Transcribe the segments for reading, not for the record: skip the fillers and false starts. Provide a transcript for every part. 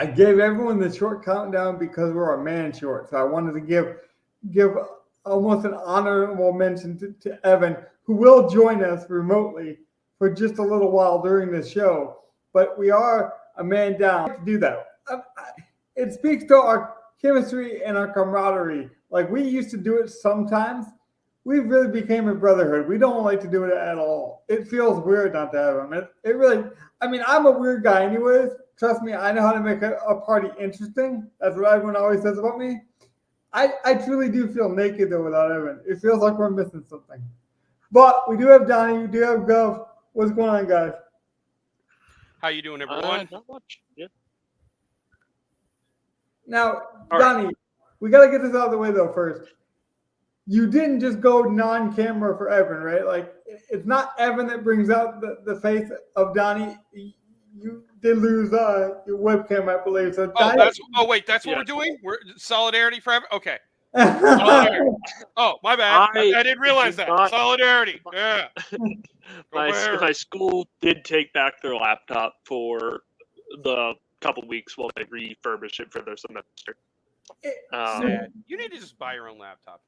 I gave everyone the short countdown because we're a man short. So I wanted to give almost an honorable mention to Evan, who will join us remotely for just a little while during this show. But we are a man down to do that. It speaks to our chemistry and our camaraderie. Like we used to do it sometimes. We really became a brotherhood. We don't like to do it at all. It feels weird not to have him. It really, I mean, I'm a weird guy anyways. Trust me, I know how to make a party interesting. That's what everyone always says about me. I truly do feel naked though without Evan. It feels like we're missing something. But we do have Donnie, we do have Gov. What's going on, guys? How you doing, everyone? Not much. Yeah. Now, All Donnie, we got to get this out of the way though first. You didn't just go non-camera for Evan, right? Like, it's not Evan that brings out the face of Donnie. You did lose your webcam, I believe. So that's what we're doing? We're solidarity for Evan? Okay. Solidarity. Oh, my bad. I didn't realize that. Solidarity. Yeah. My school did take back their laptop for the couple weeks while they refurbish it for their semester. You need to just buy your own laptop.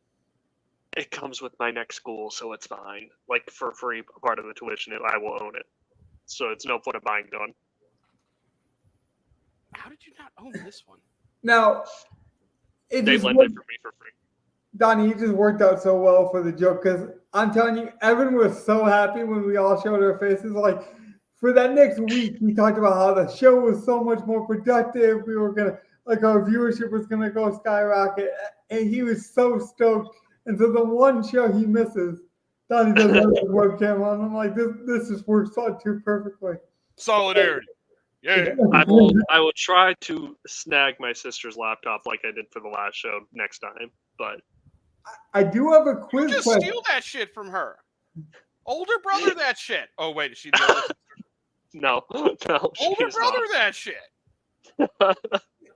It comes with my next school, so it's fine. Like, for free, part of the tuition, I will own it. So it's no point of buying one. How did you not own this one? Now, they lent it for me for free. Donnie, you just worked out so well for the joke because I'm telling you, Evan was so happy when we all showed our faces. Like, for that next week, we talked about how the show was so much more productive. We were going to, like, our viewership was going to go skyrocket. And he was so stoked. And so the one show he misses, Donnie doesn't have his webcam on. I'm like, this just works out too perfectly. Solidarity. Yeah. I will try to snag my sister's laptop like I did for the last show next time. But I do have a quiz you just question. Steal that shit from her. Older brother that shit. Oh, wait, is she the older sister? No. Older brother that shit.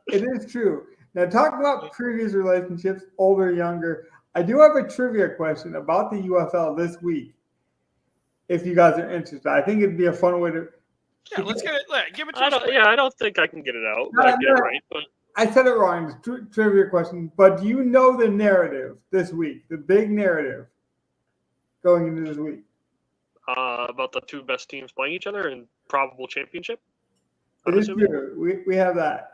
It is true. Now, talking about previous relationships, older, younger, I do have a trivia question about the UFL this week. If you guys are interested, I think it'd be a fun way to. Yeah, let's get it. Give it to us. I don't think I can get it out. Right, but I said it wrong. It's a trivia question. But do you know the narrative this week? The big narrative going into this week? About the two best teams playing each other in probable championship? It is true. We have that.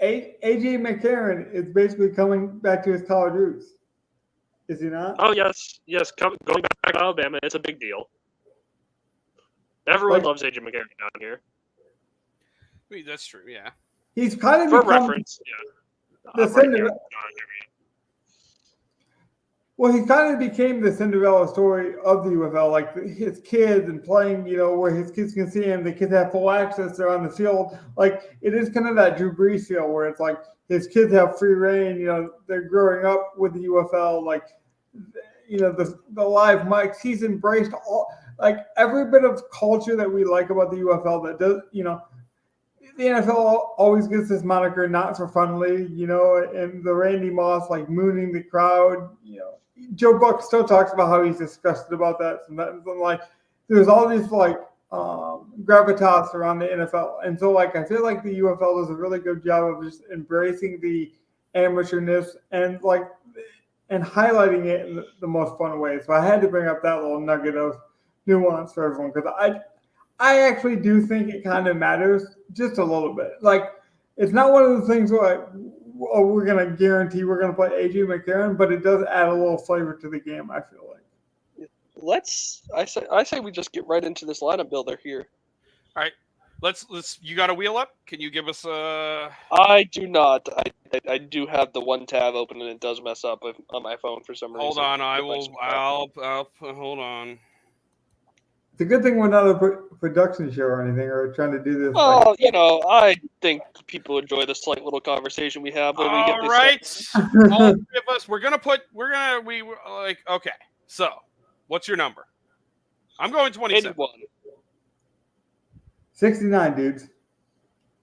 AJ McCarron is basically coming back to his college roots. Is he not? Oh, yes. Going back to Alabama, it's a big deal. Everyone loves AJ McCarron down here. I mean, that's true, yeah. He's kind of for reference, yeah. Well, he kind of became the Cinderella story of the UFL, like his kids and playing, where his kids can see him. The kids have full access. They're on the field. Like, it is kind of that Drew Brees feel where it's like his kids have free reign. They're growing up with the UFL. Like, the live mics. He's embraced every bit of culture that we like about the UFL that does, the NFL always gets this moniker, not for funly, and the Randy Moss, mooning the crowd, Joe Buck still talks about how he's disgusted about that. And there's all these gravitas around the NFL. And so I feel like the UFL does a really good job of just embracing the amateurness and highlighting it in the most fun way. So I had to bring up that little nugget of nuance for everyone because I actually do think it kind of matters just a little bit. It's not one of the things where we're going to guarantee we're going to play AJ McCarron, but it does add a little flavor to the game, I feel like. I say we just get right into this lineup builder here. All right. Let's you got a wheel up? Can you give us a I do not. I do have the one tab open and it does mess up on my phone for some reason. Hold on, I'll hold on. It's a good thing we're not a production show or anything, or trying to do this. Well, I think people enjoy the slight little conversation we have when we get this. All three of us. Okay. So, what's your number? I'm going 27. 81. 69, dudes.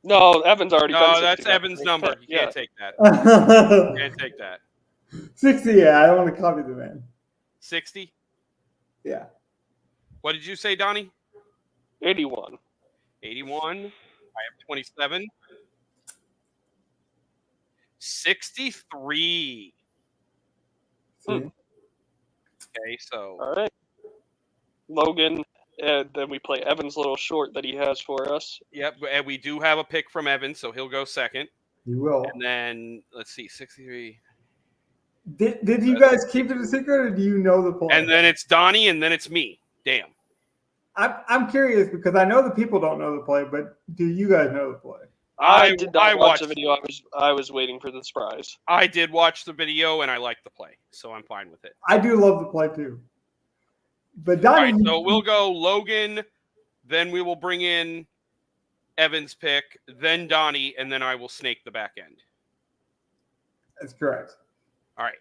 No, Evan's already done 69. No, that's Evan's number. You can't take that. You can't take that. 60, yeah. I don't want to copy the man. 60? Yeah. What did you say, Donnie? 81. 81. I have 27. 63. Okay, so. All right. Logan, and then we play Evan's little short that he has for us. Yep, and we do have a pick from Evan, so he'll go second. He will. And then, let's see, 63. Did you guys keep it a secret, or do you know the play? And then it's Donnie, and then it's me. Damn. I'm curious because I know the people don't know the play, but do you guys know the play? I did not watch the video. I was waiting for the surprise. I did watch the video, and I liked the play, so I'm fine with it. I do love the play, too. But Donnie, all right, so we'll go Logan, then we will bring in Evan's pick, then Donnie, and then I will snake the back end. That's correct. All right.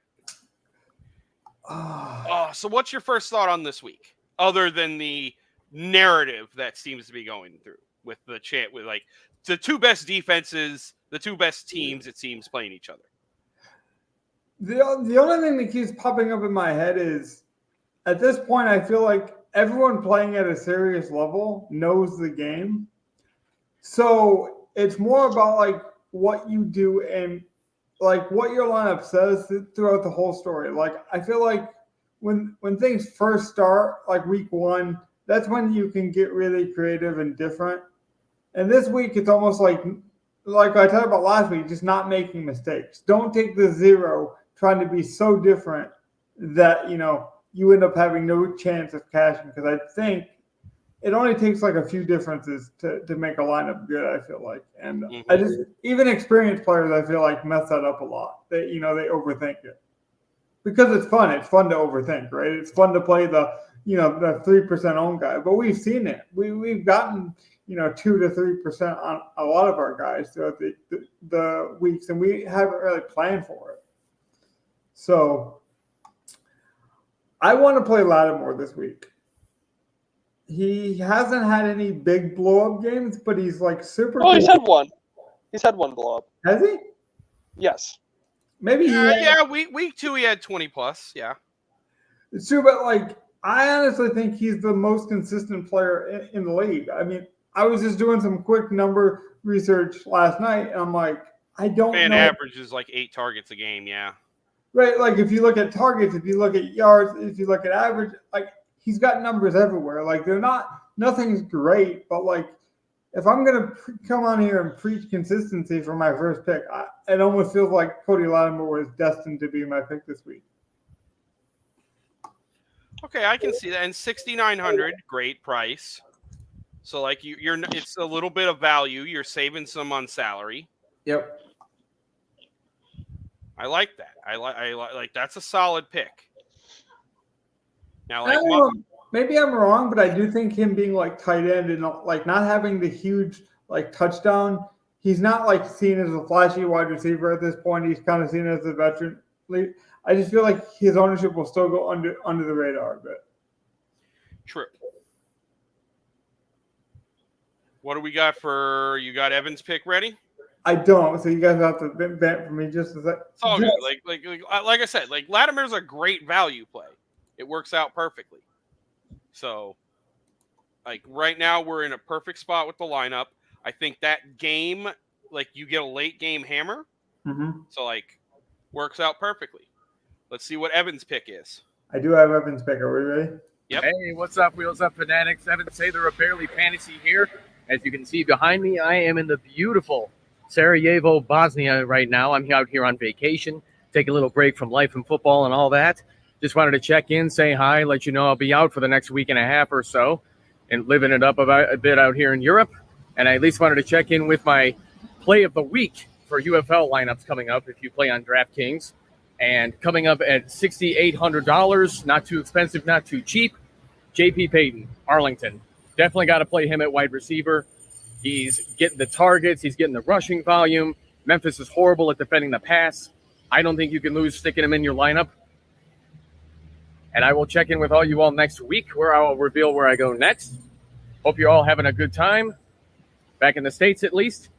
So what's your first thought on this week, other than the narrative that seems to be going through with the chant with like the two best defenses, the two best teams, it seems, playing each other? The only thing that keeps popping up in my head is, at this point, I feel like everyone playing at a serious level knows the game. So it's more about like what you do and like what your lineup says throughout the whole story. Like I feel like when things first start, like week 1, that's when you can get really creative and different. And this week, it's almost like I talked about last week, just not making mistakes. Don't take the 0 trying to be so different that, you end up having no chance of cashing, because I think it only takes like a few differences to make a lineup good, I feel like. And I just, even experienced players, I feel like mess that up a lot. They overthink it. Because it's fun. It's fun to overthink, right? It's fun to play the 3% own guy. But we've seen it. We've gotten, 2 to 3% on a lot of our guys throughout the weeks, and we haven't really planned for it. So I want to play Lattimore this week. He hasn't had any big blow-up games, but he's like super. Oh, he's had one. He's had one blow-up. Has he? Yes. Maybe. Week 2 he had 20 plus. Yeah. It's true, but like I honestly think he's the most consistent player in the league. I mean, I was just doing some quick number research last night, and I'm like, I don't know. Average is like 8 targets a game. Yeah. Right, like if you look at targets, if you look at yards, if you look at average, like he's got numbers everywhere. Like nothing's great, but like if I'm gonna come on here and preach consistency for my first pick, it almost feels like Cody Lattimore was destined to be my pick this week. Okay, I can see that. And 6,900, great price. So like it's a little bit of value. You're saving some on salary. Yep. I like that. I like that's a solid pick. Now, like maybe I'm wrong, but I do think him being like tight end and like not having the huge like touchdown, he's not like seen as a flashy wide receiver at this point. He's kind of seen as a veteran. I just feel like his ownership will still go under the radar a bit. True. What do we got you got Evan's pick ready? I don't, so you guys have to vent for me just a sec. It's all good. Like I said, like Lattimore's a great value play. It works out perfectly. So, like right now, we're in a perfect spot with the lineup. I think that game, like you get a late game hammer. Mm-hmm. So like, works out perfectly. Let's see what Evan's pick is. I do have Evan's pick. Are we ready? Yep. Hey, what's up, Wheels Up Fanatics? Evan Sather of Barely Fantasy here. As you can see behind me, I am in the beautiful Sarajevo, Bosnia right now. I'm out here on vacation, take a little break from life and football and all that. Just wanted to check in, say hi, let you know I'll be out for the next week and a half or so and living it up a bit out here in Europe. And I at least wanted to check in with my play of the week for UFL lineups coming up if you play on Draftkings. And coming up at $6,800, not too expensive, not too cheap, JP Payton, Arlington. Definitely got to play him at wide receiver. He's getting the targets. He's getting the rushing volume. Memphis is horrible at defending the pass. I don't think you can lose sticking him in your lineup. And I will check in with all you all next week where I will reveal where I go next. Hope you're all having a good time. Back in the States, at least.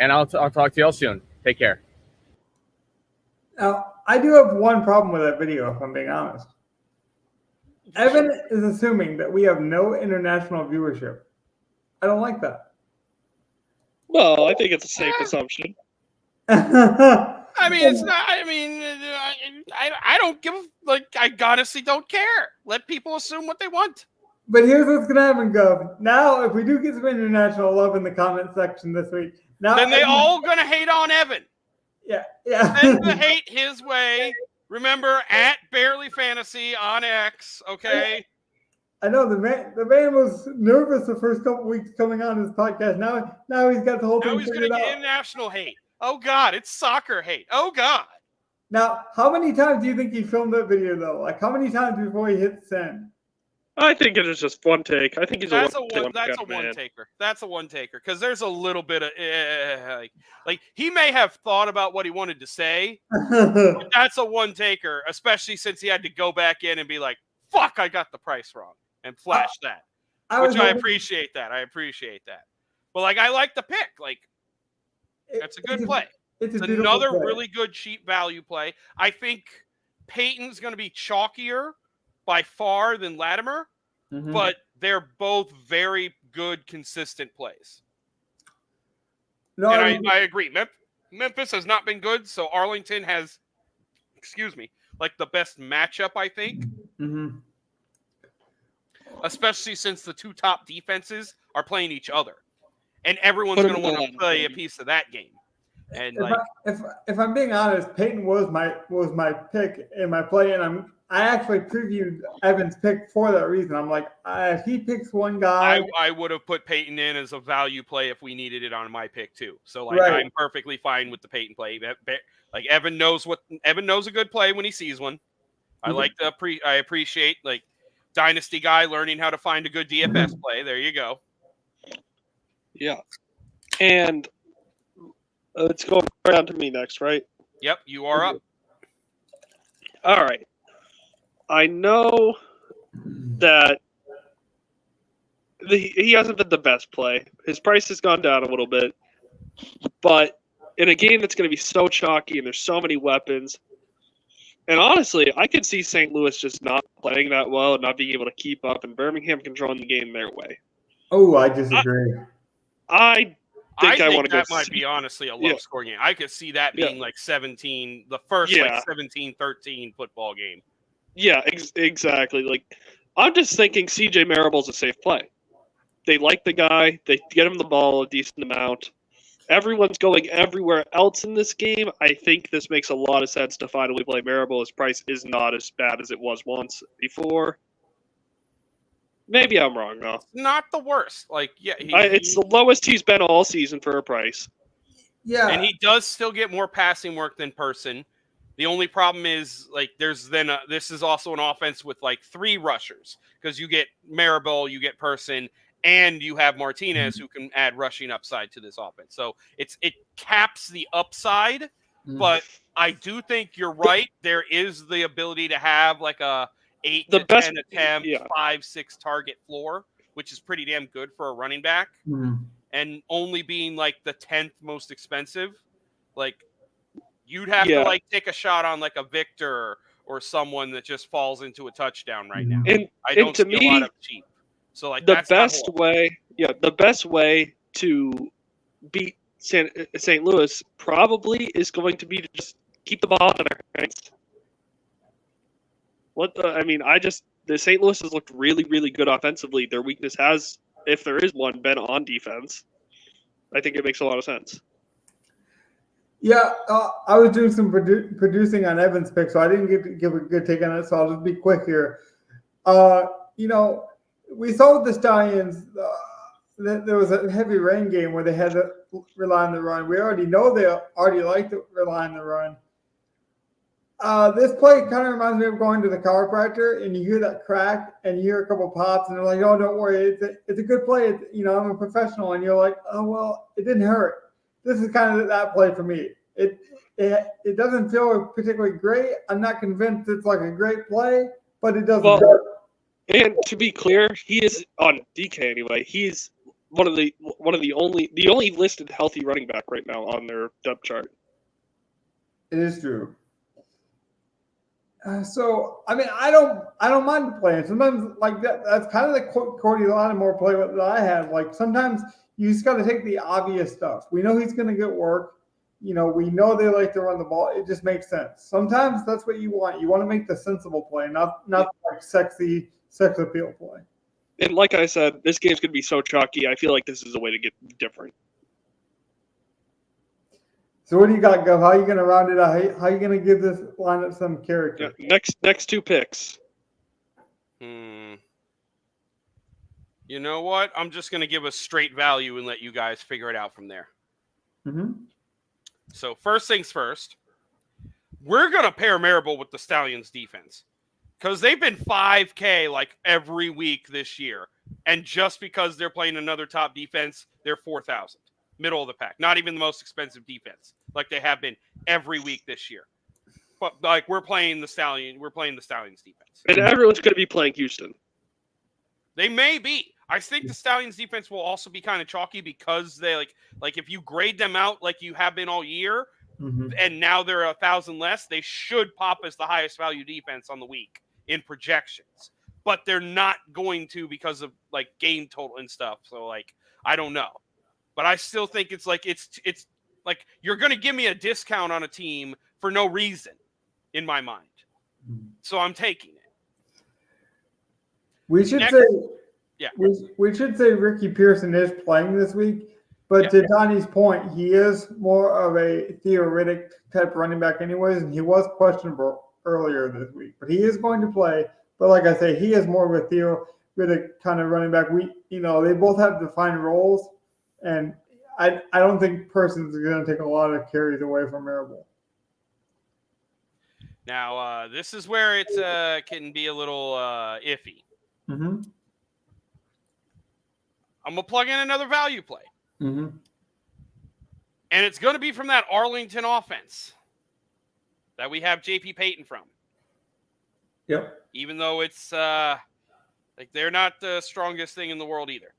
And I'll talk to you all soon. Take care. Now, I do have one problem with that video, if I'm being honest. Evan is assuming that we have no international viewership. I don't like that. Well, I think it's a safe assumption. I mean, it's not. I mean, I don't give. Like, I honestly don't care. Let people assume what they want. But here's what's gonna happen, Gov. Now, if we do get some international love in the comment section this week, now Then they all gonna hate on Evan. yeah. Send the hate his way. Remember, at Barely Fantasy on X. Okay. I know the man was nervous the first couple weeks coming on his podcast. Now he's got the whole Now thing he's gonna figured get out. international hate. Oh God, it's soccer hate. Oh God. Now, how many times do you think he filmed that video though? Like how many times before he hit send? I think it is just one take. I think he's That's a one taker. That's a one taker because there's a little bit of like he may have thought about what he wanted to say. But that's a one taker, especially since he had to go back in and be like, "Fuck, I got the price wrong," and flash that. I appreciate that. But like, I like the pick. Like, that's a good play. It's another play. really good cheap value play. I think Peyton's going to be chalkier by far than Latimer, but they're both very good, consistent plays. No, and I agree. Memphis has not been good, so Arlington has, like the best matchup, I think. Especially since the two top defenses are playing each other. And everyone's going to want to play a piece of that game. And if I'm being honest, Peyton was my pick in my play, and I actually previewed Evan's pick for that reason. I'm like, if he picks one guy, I would have put Peyton in as a value play if we needed it on my pick too. So like, I'm perfectly fine with the Peyton play. Like Evan knows a good play when he sees one. I appreciate like Dynasty guy learning how to find a good DFS play. There you go. Yeah, and it's going around to me next, right? Yep, you are up. All right. I know that he hasn't been the best play. His price has gone down a little bit. But in a game that's going to be so chalky and there's so many weapons, and honestly, I could see St. Louis just not playing that well and not being able to keep up, and Birmingham controlling the game their way. Oh, I disagree. I think that might be honestly a low-scoring game. I could see that being like 17, the first like 17-13 football game. Yeah, exactly. Like, I'm just thinking CJ Marable's a safe play. They like the guy. They get him the ball a decent amount. Everyone's going everywhere else in this game. I think this makes a lot of sense to finally play Marable. His price is not as bad as it was once before. Maybe I'm wrong, though. Not the worst. Like, it's the lowest he's been all season for a price. Yeah. And he does still get more passing work than Person. The only problem is, like, this is also an offense with, like, 3 rushers. Because you get Marable, you get Person, and you have Martinez who can add rushing upside to this offense. So it caps the upside, but I do think you're right. There is the ability to have, like, a 8 to 10 attempt, 5-6 target floor, which is pretty damn good for a running back. And only being like the 10th most expensive, like you'd have to like take a shot on like a Victor or someone that just falls into a touchdown right now. And I don't see a lot of cheap. So like the best way to beat St. Louis probably is going to be to just keep the ball in their hands. The St. Louis has looked really, really good offensively. Their weakness has, if there is one, been on defense. I think it makes a lot of sense. Yeah, I was doing some producing on Evan's pick, so I didn't get to give a good take on it, so I'll just be quick here. We saw with the Stallions that there was a heavy rain game where they had to rely on the run. We already know they already like to rely on the run. This play kind of reminds me of going to the chiropractor and you hear that crack and you hear a couple pops and they're like, "Oh, don't worry, it's a good play. I'm a professional," and you're like, "Oh well, it didn't hurt." This is kind of that play for me. It doesn't feel particularly great. I'm not convinced it's like a great play, but it doesn't hurt. And to be clear, he is on DK anyway. He's one of the only listed healthy running back right now on their depth chart. It is true. So I mean, I don't mind playing. Sometimes like that's kind of the Cody Lattimore play that I have. Like sometimes you just got to take the obvious stuff. We know he's going to get work. we know they like to run the ball. It just makes sense. Sometimes that's what you want. You want to make the sensible play, not like sexy sex appeal play. And like I said, this game's going to be so chalky. I feel like this is a way to get different. So what do you got, Gov? How are you going to round it out? How are you going to give this lineup some character? Yeah, next two picks. You know what? I'm just going to give a straight value and let you guys figure it out from there. Mm-hmm. So first things first, we're going to pair Marable with the Stallions defense because they've been 5K like every week this year. And just because they're playing another top defense, they're 4,000, middle of the pack. Not even the most expensive defense like they have been every week this year. But like we're playing the Stallions defense. And everyone's going to be playing Houston. They may be. I think the Stallions defense will also be kind of chalky because they like if you grade them out like you have been all year, and now they're 1,000 less, they should pop as the highest value defense on the week in projections. But they're not going to because of like game total and stuff. So like I don't know. But I still think it's like you're going to give me a discount on a team for no reason in my mind. So I'm taking it. We should we should say Ricky Pearson is playing this week, but to Donnie's point, he is more of a theoretic type running back anyways, and he was questionable earlier this week. But he is going to play. But like I say, he is more of a theoretic kind of running back. They both have defined roles, and I don't think Pearson's going to take a lot of carries away from Marable. Now, this is where it can be a little iffy. Mm-hmm. I'm going to plug in another value play. Mm-hmm. And it's going to be from that Arlington offense that we have JP Payton from. Yep. Even though it's like they're not the strongest thing in the world either.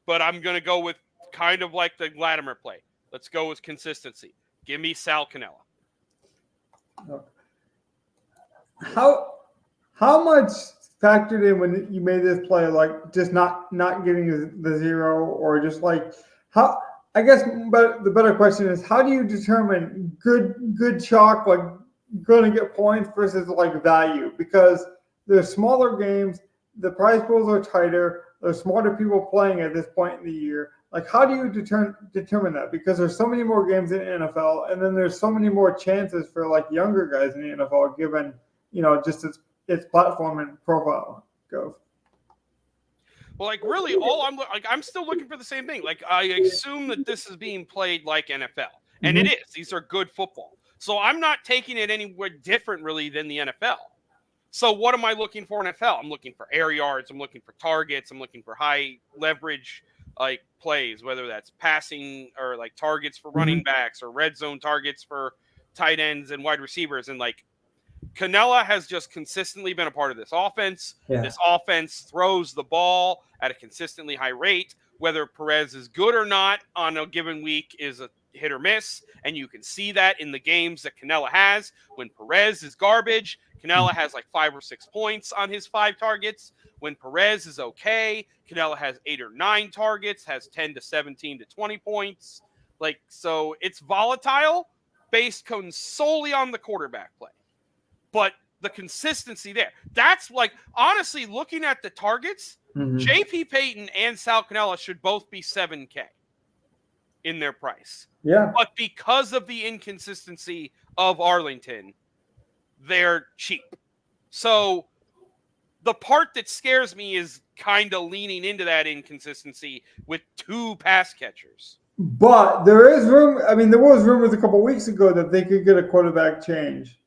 But I'm going to go with kind of like the Latimer play. Let's go with consistency. Give me Sal Cannella. How much factored in when you made this play, like just not getting the zero, or just like how? I guess, but the better question is, how do you determine good chalk, like going to get points versus like value? Because there's smaller games, the prize pools are tighter, there's smarter people playing at this point in the year. Like, how do you determine that? Because there's so many more games in the NFL, and then there's so many more chances for like younger guys in the NFL, given just its platform and profile go. Well, like really, I'm still looking for the same thing. Like I assume that this is being played like NFL, and it is. These are good football, so I'm not taking it anywhere different really than the NFL. So what am I looking for in NFL? I'm looking for air yards. I'm looking for targets. I'm looking for high leverage like plays, whether that's passing or like targets for running backs or red zone targets for tight ends and wide receivers. And like Cannella has just consistently been a part of this offense. Yeah. This offense throws the ball at a consistently high rate. Whether Perez is good or not on a given week is a hit or miss. And you can see that in the games that Cannella has. When Perez is garbage, Cannella has like 5 or 6 points on his 5 targets. When Perez is okay, Cannella has 8 or 9 targets, has 10 to 17 to 20 points. Like, so it's volatile based solely on the quarterback play. But the consistency there, that's like, honestly, looking at the targets, JP Payton and Sal Cannella should both be 7K in their price. Yeah. But because of the inconsistency of Arlington, they're cheap. So the part that scares me is kind of leaning into that inconsistency with 2 pass catchers. But there is room. I mean, there was rumors a couple of weeks ago that they could get a quarterback change.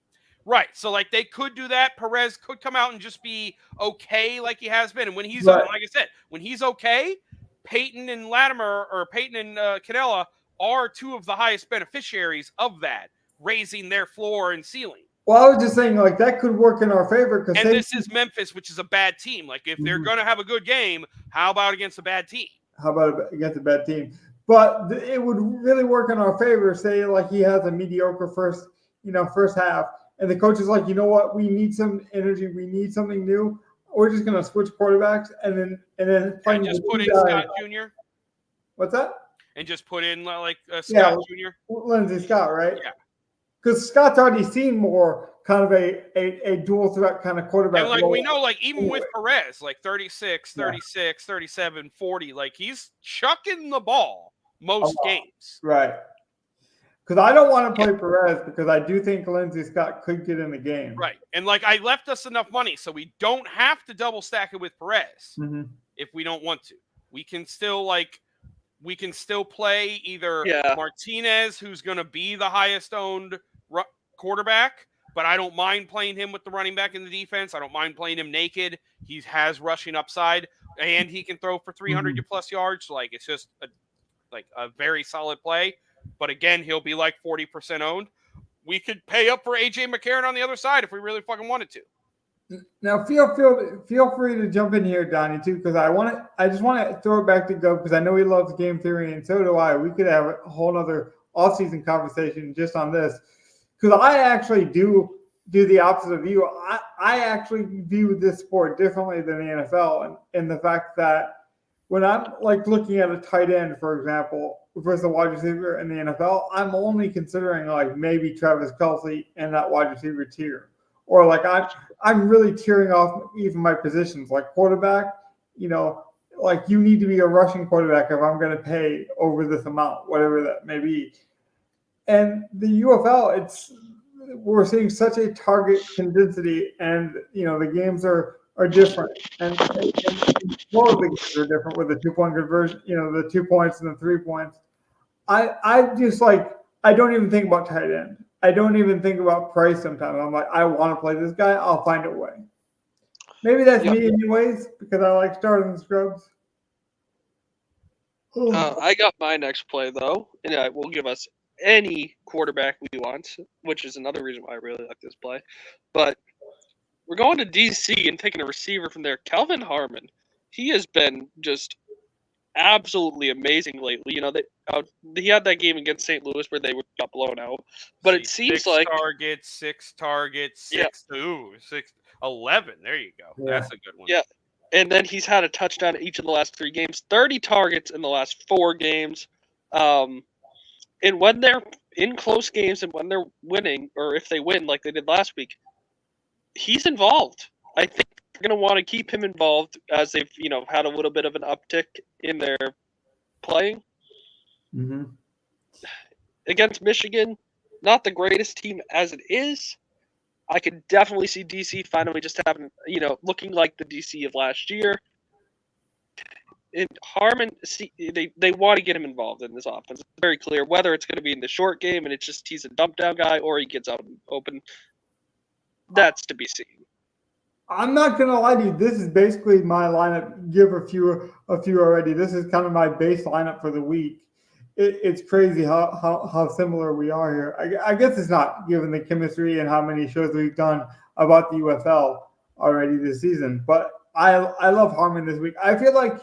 Right. So, like, they could do that. Perez could come out and just be okay like he has been. And when he's, like I said, when he's okay, Payton and Latimer or Payton and Cannella are 2 of the highest beneficiaries of that, raising their floor and ceiling. Well, I was just saying, like, that could work in our favor. And this is Memphis, which is a bad team. Like, if they're going to have a good game, how about against a bad team? How about against a bad team? But it would really work in our favor, say, like, he has a mediocre first half. And the coach is like, you know what? We need some energy. We need something new. We're just going to switch quarterbacks and then play. And just put in Scott Jr. What's that? and just put in like a Scott Jr.? Lindsey Scott, right? Yeah. Because Scott's already seen more kind of a dual threat kind of quarterback. And like we know, like even with Perez, like 36, 36, 37, 40, like he's chucking the ball most games. Right. Because I don't want to play Perez because I do think Lindsey Scott could get in the game. Right. And like I left us enough money so we don't have to double stack it with Perez if we don't want to. We can still play either Martinez, who's going to be the highest owned quarterback, but I don't mind playing him with the running back in the defense. I don't mind playing him naked. He has rushing upside, and he can throw for 300 plus yards. So like it's just a very solid play. But again, he'll be like 40% owned. We could pay up for AJ McCarron on the other side if we really fucking wanted to. Now feel free to jump in here, Donnie, too, because I just want to throw it back to Go because I know he loves game theory and so do I. We could have a whole other off-season conversation just on this. Because I actually do the opposite of you. I actually view this sport differently than the NFL in the fact that when I'm like looking at a tight end, for example, versus a wide receiver in the NFL, I'm only considering like maybe Travis Kelce in that wide receiver tier. Or like I'm really tearing off even my positions like quarterback, like you need to be a rushing quarterback if I'm going to pay over this amount, whatever that may be. And the UFL, we're seeing such a target density, and the games are different, and all of the games are different with the 2-point conversion, the 2 points and the 3 points. I just I don't even think about tight end. I don't even think about price sometimes. I'm like, I want to play this guy. I'll find a way. Maybe that's me anyways because I like starting the scrubs. I got my next play though, and it will give us any quarterback we want, which is another reason why I really like this play. But we're going to DC and taking a receiver from there, Kelvin Harmon. He has been just absolutely amazing lately. He had that game against St. Louis where they got blown out, but it seems like 6 targets, 11. There you go. Yeah. That's a good one. Yeah. And then he's had a touchdown each of the last 3 games, 30 targets in the last 4 games. And when they're in close games and when they're winning, or if they win like they did last week, he's involved. I think they're going to want to keep him involved as they've, had a little bit of an uptick in their playing. Mm-hmm. Against Michigan, not the greatest team as it is. I could definitely see DC finally just having, looking like the DC of last year. And Harmon, they want to get him involved in this offense. It's very clear whether it's going to be in the short game and it's just he's a dump down guy or he gets out open. That's to be seen. I'm not gonna lie to you. This is basically my lineup. Give a few already. This is kind of my base lineup for the week. It's crazy how similar we are here. I guess it's not given the chemistry and how many shows we've done about the UFL already this season. But I love Harmon this week. I feel like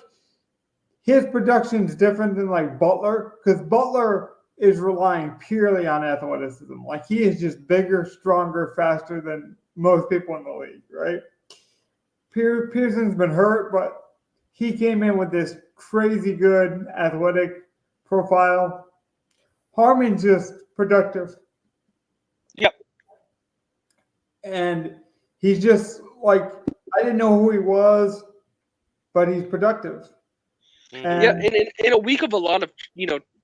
his production is different than like Butler because Butler is relying purely on athleticism. Like he is just bigger, stronger, faster than most people in the league, right? Pearson's been hurt, but he came in with this crazy good athletic profile. Harmon's just productive. Yep. And he's just like, I didn't know who he was, but he's productive. And in a week of a lot of,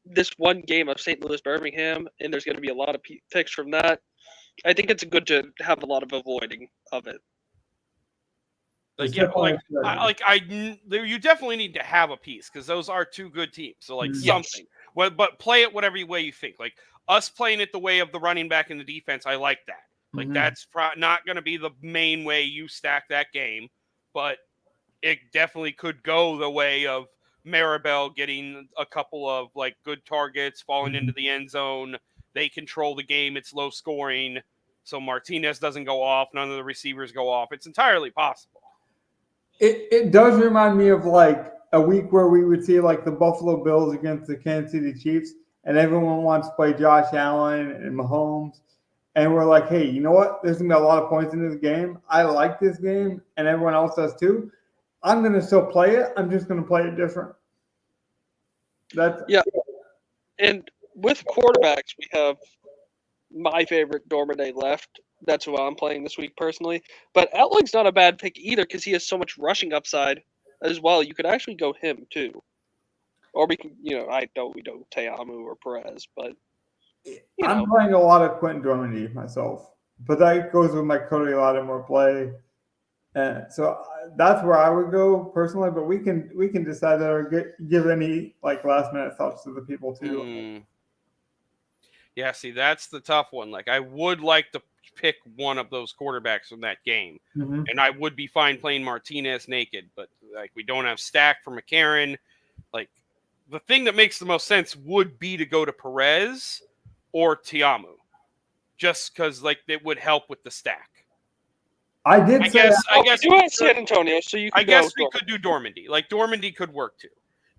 this one game of St. Louis Birmingham, and there's going to be a lot of picks from that, I think it's good to have a lot of avoiding of it. You definitely need to have a piece because those are 2 good teams. So something, but play it whatever way you think. Like us playing it the way of the running back and the defense, I like that. Like that's not going to be the main way you stack that game, but it definitely could go the way of Maribel getting a couple of like good targets, falling into the end zone. They control the game. It's low scoring. So Martinez doesn't go off. None of the receivers go off. It's entirely possible. It does remind me of like a week where we would see like the Buffalo Bills against the Kansas City Chiefs and everyone wants to play Josh Allen and Mahomes. And we're like, hey, you know what? There's going to be a lot of points in this game. I like this game and everyone else does too. I'm going to still play it. I'm just going to play it different. And with quarterbacks, we have my favorite Dormade left. That's who I'm playing this week personally. But Etling's not a bad pick either because he has so much rushing upside as well. You could actually go him too. Or we can, I know we do Teamu or Perez, but I'm playing a lot of Quentin Dormady myself, but that goes with my Cody Lattimore play. And so that's where I would go personally, but we can decide that or give any like last minute thoughts to the people too. Yeah, see, that's the tough one. Like, I would like to pick one of those quarterbacks from that game, and I would be fine playing Martinez naked, but like we don't have Stack for McCarron. Like, the thing that makes the most sense would be to go to Perez or Teamu, just because like it would help with the stack. I guess you have San Antonio, so you. I guess we could do Dormady. Like Dormady could work too.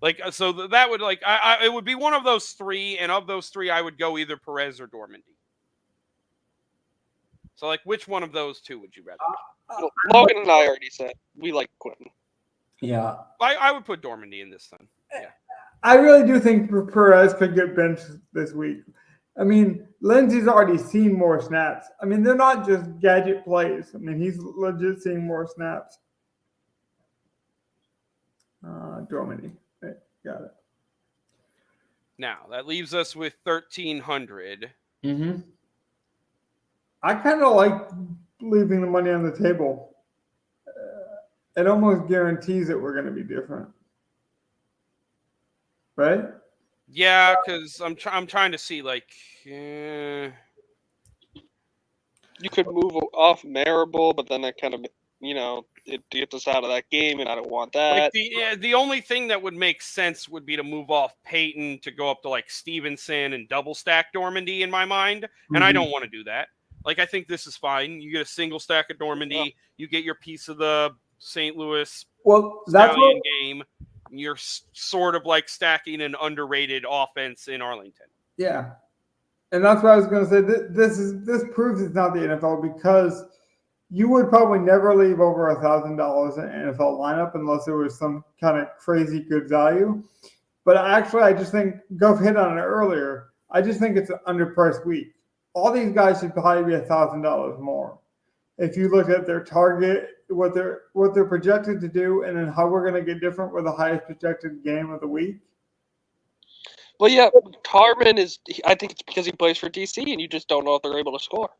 Like so that would like it would be one of those three, and of those three, I would go either Perez or Dormady. So like, which one of those two would you rather? Logan and I already said we like Quentin. Yeah, I would put Dormady in this then. Yeah, I really do think Perez could get benched this week. I mean, Lindsey's already seen more snaps. I mean, they're not just gadget plays. I mean, he's legit seeing more snaps. Dormady. Okay, got it. Now that leaves us with 1,300. I kind of like leaving the money on the table. It almost guarantees that we're going to be different, right? Yeah, because I'm trying to see like. You could move off Marable, but then that kind of it gets us out of that game, and I don't want that. Like the only thing that would make sense would be to move off Peyton to go up to like Stevenson and double stack Dormady in my mind, and I don't want to do that. Like I think this is fine. You get a single stack of Dormady, you get your piece of the St. Louis Stallion game. You're sort of like stacking an underrated offense in Arlington. Yeah, and that's what I was going to say. This proves it's not the NFL because you would probably never leave over $1,000 in an NFL lineup unless there was some kind of crazy good value. But actually, I just think Gov hit on it earlier. I just think it's an underpriced week. All these guys should probably be $1,000 more. If you look at their target, what they're projected to do, and then how we're going to get different with the highest projected game of the week. Well, yeah, Carmen is. I think it's because he plays for DC, and you just don't know if they're able to score.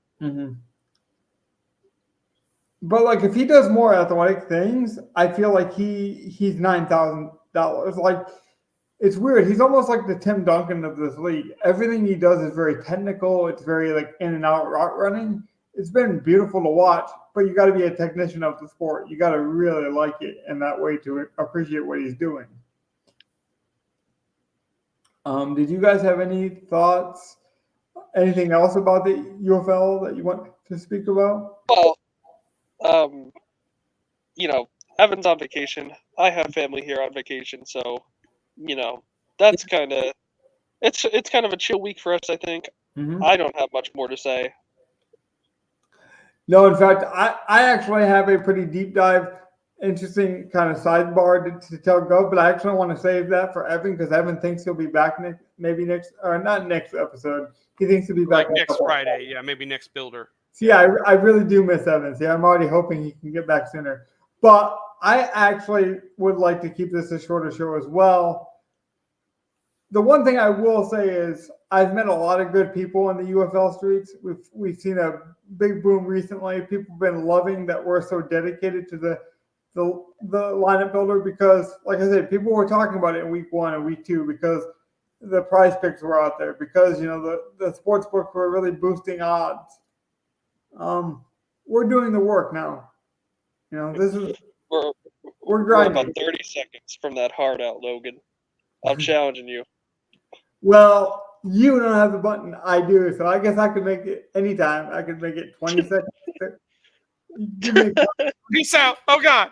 But like, if he does more athletic things, I feel like he's $9,000. Like, it's weird. He's almost like the Tim Duncan of this league. Everything he does is very technical. It's very like in and out route running. It's been beautiful to watch, but you got to be a technician of the sport. You got to really like it in that way to appreciate what he's doing. Did you guys have any thoughts? Anything else about the UFL that you want to speak about? Well, Evan's on vacation. I have family here on vacation, so that's kind of it's kind of a chill week for us. I think. I don't have much more to say. No, in fact, I actually have a pretty deep dive, interesting kind of sidebar to tell Gov, but I actually want to save that for Evan because Evan thinks he'll be back not next episode. He thinks he'll be back like next Friday. Yeah, maybe next builder. See, I really do miss Evan. See, I'm already hoping he can get back sooner. But I actually would like to keep this a shorter show as well. The one thing I will say is I've met a lot of good people in the UFL streets. We've seen a big boom recently. People have been loving that we're so dedicated to the lineup builder because, like I said, people were talking about it in week 1 and week 2 because the prize picks were out there because the sports books were really boosting odds. We're doing the work now. This is we're grinding. We're about 30 seconds from that hard out, Logan. I'm challenging you. Well, you don't have the button. I do, so I guess I could make it anytime. I could make it 20 seconds. Peace out. Oh God.